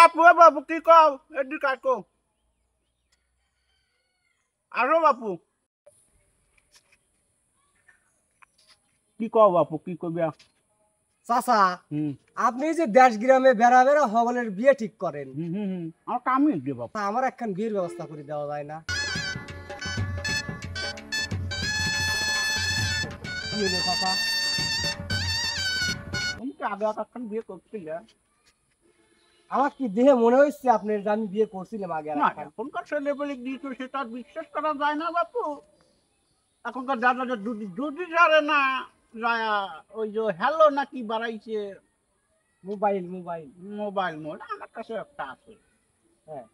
বাপু এ বাপু কি কও এদিকে কাকো আরো বাপু কি কও বাপু কি কইবে চাচা হুম আপনি যে দেশ গ্রামে বেড়া বেড়া হগলের বিয়ে ঠিক করেন, আমার কামই দে বাপু তা আমার একখান বিয়ের ব্যবস্থা করে দেওয়া যায় না? কি হলো চাচা? তুমি কি আগে একখান বিয়ে করছিলে আমার কি দেহে মনে হচ্ছে আপনার যে আমি বিয়ে করছিলাম আগে আর না একখান? এখনকার ছেলেপেলে দিয়েছো সেটা আর বিশ্বাস করা যায় না বাপু এখনকার দাদা দুধ দুধই ছাড়ে না যায় ওই যে হ্যালো নাকি বাড়াইছে মোবাইল মোবাইল মোবাইল মোড আমার কাছে একটা আছে হ্যাঁ।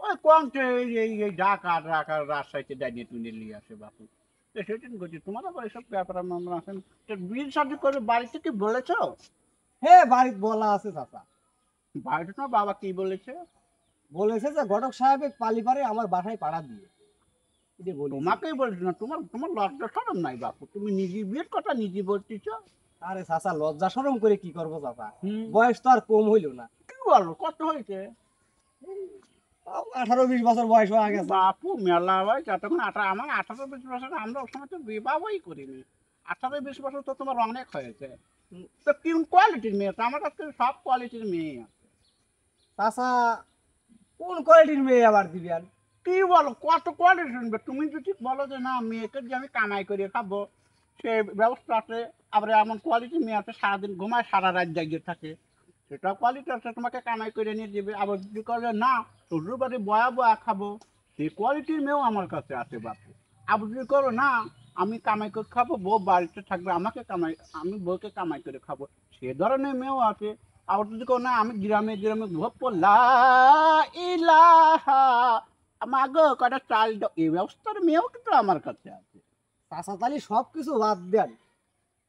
ওই কমছে এই ঢাকা ঢাকা রাজশাহীতে দাঁড়িয়ে তুলে নিয়ে আসে বাপু তো সেদিন করছি তোমার আবার এসব ব্যাপার আমরা আছেন বিয়ের শাদী করে বাড়ি থেকে বলেছো হ্যাঁ বাড়িতে বলা আছে চাচা। বাড়িতে তোমার বাবা কি বলেছে বলেছে যে ঘটক সাহেব পালিপারে আমার বাসায় পাড়া দিয়ে এটা বলি। তোমাকেই বলেছে না তোমার তোমার লজ্জা শরম নাই বাপু তুমি নিজে বিয়ের কথা নিজে বলতেছ আরে চাচা লজ্জা শরম করে কি করবো চাচা, হুম। বয়স তো আর কম হইল না, কি বলো কত হয়েছে 18-20 বছর বয়স হয়ে গেছে। বাপু মেলা ভাই যতক্ষণ আমার 18-20 বছর আমরা ওই সময় তো বিবাহই করিনি 18-20 বছর তো তোমার অনেক হয়েছে তো কি কোয়ালিটির মেয়ে তো আমার কাছে সব কোয়ালিটির মেয়ে আছে চাচা কোন কোয়ালিটির মেয়ে আবার দিবেন? কি বলো কত কোয়ালিটি শুনবে তুমি যদি বলো যে না মেয়েকে যে আমি কামাই করে খাবো সে ব্যবস্থা আছে আবার এমন কোয়ালিটির মেয়ে আছে সারাদিন ঘুমায় সারা রাত জাগিয়ে থাকে সেটা কোয়ালিটি আছে তোমাকে কামাই করে নিয়ে দেবে আবার যদি করে না শ্বশুর বাড়ি বয়া বয়া খাবো সেই কোয়ালিটির মেয়েও আমার কাছে আছে বাপু আবার যদি করো না আমি কামাই করে খাবো বউ বাড়িতে থাকবে আমাকে কামাই আমি বউকে কামাই করে খাবো সে ধরনের মেয়েও আছে আবার যদি করো না আমি গ্রামে গ্রামে ঘুরবো লা ইলাহা মাগো কটা চাল দাও এই ব্যবস্থার মেয়েও কিন্তু আমার কাছে আছে চাচা তালি সবকিছু বাদ দেন,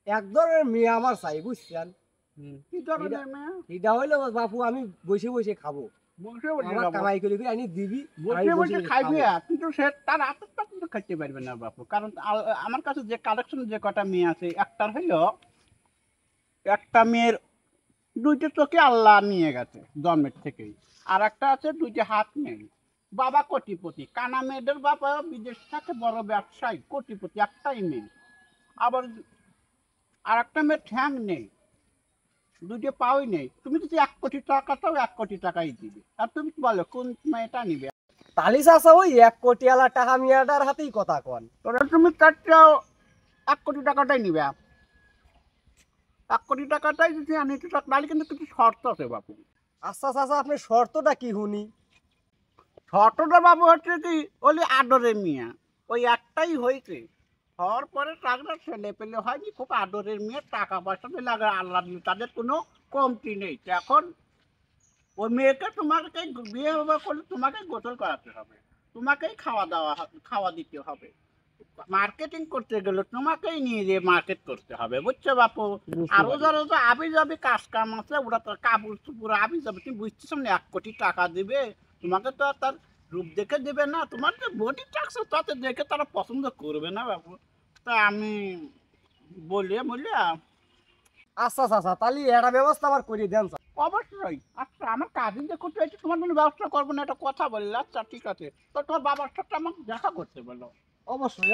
এক ধরনের মেয়ে আমার চাই বুঝছেন? কি ধরনের মেয়ে এটা হইলো বাপু আমি বসে বসে খাবো, বসে বসে আমার খাবো। কামাই করে করে আনি দিবি, আমি বসে বসে খাইবে খাবো। কিন্তু সে তার আত্মটা কিন্তু খাইতে পারবে না বাপু কারণ আমার কাছে যে কালেকশন যে কটা মেয়ে আছে একটার হইলো একটা মেয়ের দুইটা চোখে আল্লাহ নিয়ে গেছে জন্মের থেকেই আর একটা আছে দুইটা হাত নেই বাবা কোটিপতি কানা মেয়েদের বাবা বিদেশ থাকে বড় ব্যবসায়ী কোটিপতি একটাই মেয়ে আবার আর একটা মেয়ের ঠ্যাং নেই দুইটা পাওই নেই তুমি যদি 1 কোটি টাকা চাও 1 কোটি টাকাই দিবে আর তুমি বলো কোন মেয়েটা নিবে তালি চাচা ওই 1 কোটি আলা টাকা মিয়াটার হাতেই কথা কন। তোরা তুমি কাটছাও 1 কোটি টাকাটাই নিবে 1 কোটি টাকাটাই যদি আনি তো তাহলে কিন্তু কিছু শর্ত আছে বাপু আচ্ছা চাচা আপনার শর্তটা কি শুনি? শর্তটা বাবু হচ্ছে কি ওলি আদরের মিয়া ওই একটাই হয়েছে হওয়ার পরে টাকা ছেলে পেলে হয়নি খুব আদরের মেয়ে টাকা পয়সা দিলে আগে আল্লাহ দিলে তাদের কোনো কমতি নেই তো এখন ওই মেয়েকে তোমাকে বিয়ে করলে তোমাকে গোসল করাতে হবে তোমাকেই খাওয়া দিতে হবে মার্কেটিং করতে গেলে তোমাকেই নিয়ে গিয়ে মার্কেট করতে হবে বুঝছো বাপু আরো যারা তো আবি যাবে কাজ কাম আছে ওরা তো কাপড় চুপুর আবি যাবে তুমি বুঝতেছো না 1 কোটি টাকা দিবে তোমাকে তো আর তার রূপ দেখে দেবে না তোমার যে বডি টাকছে তাতে দেখে তারা পছন্দ করবে না বাপু তা আমি বলে আচ্ছা চাচা তাহলে একটা ব্যবস্থা আমার করে দেন চাচা। অবশ্যই আচ্ছা আমার কাজিন যে করতে হয়েছে তোমার জন্য ব্যবস্থা করবো না একটা কথা বললে আচ্ছা ঠিক আছে তো তোমার বাবার সাথে আমাকে দেখা করতে বলো অবশ্যই।